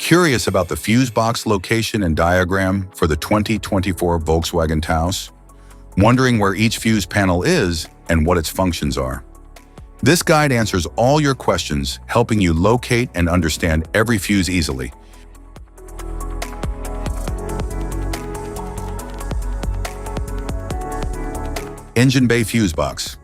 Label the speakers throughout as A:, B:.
A: Curious about the fuse box location and diagram for the 2024 Volkswagen Taos? Wondering where each fuse panel is and what its functions are? This guide answers all your questions, helping you locate and understand every fuse easily. Engine bay fuse box.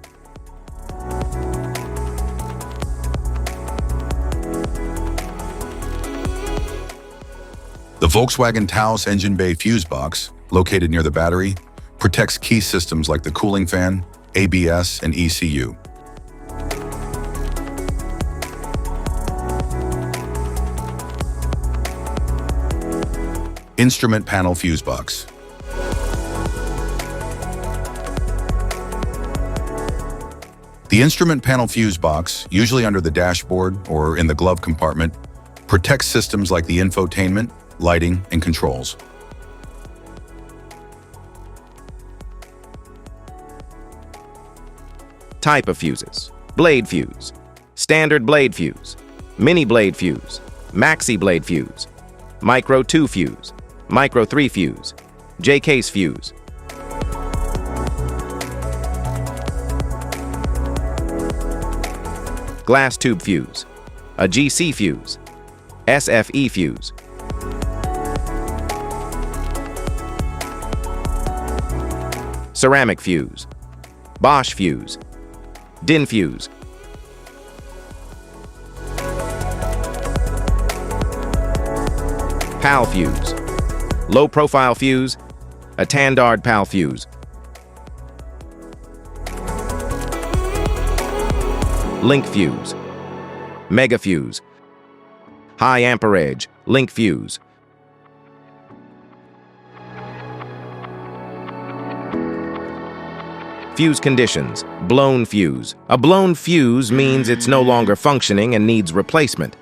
A: The Volkswagen Taos engine bay fuse box, located near the battery, protects key systems like the cooling fan, ABS, and ECU. Instrument panel fuse box. The instrument panel fuse box, usually under the dashboard or in the glove compartment, protects systems like the infotainment, lighting, and controls.
B: Type of fuses: blade fuse, standard blade fuse, mini blade fuse, maxi blade fuse, micro 2 fuse, micro 3 fuse, J-case fuse. Glass tube fuse, a GC fuse, SFE fuse. Ceramic fuse, Bosch fuse, DIN fuse. PAL fuse, low profile fuse, a Tandard PAL fuse. Link fuse, mega fuse, high amperage, link fuse. Fuse conditions: blown fuse. A blown fuse means it's no longer functioning and needs replacement,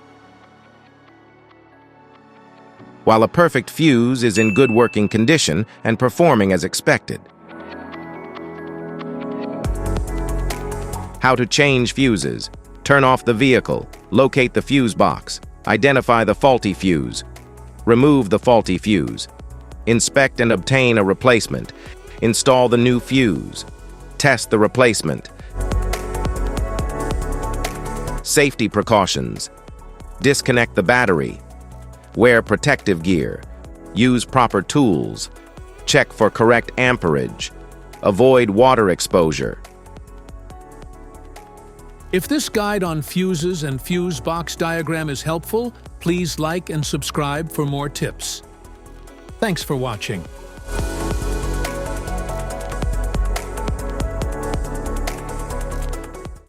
B: while a perfect fuse is in good working condition and performing as expected. How to change fuses: turn off the vehicle, locate the fuse box, identify the faulty fuse, remove the faulty fuse, inspect and obtain a replacement, install the new fuse, test the replacement. Safety precautions: disconnect the battery, wear protective gear, use proper tools, check for correct amperage, avoid water exposure.
C: If this guide on fuses and fuse box diagram is helpful, please like and subscribe for more tips. Thanks for watching.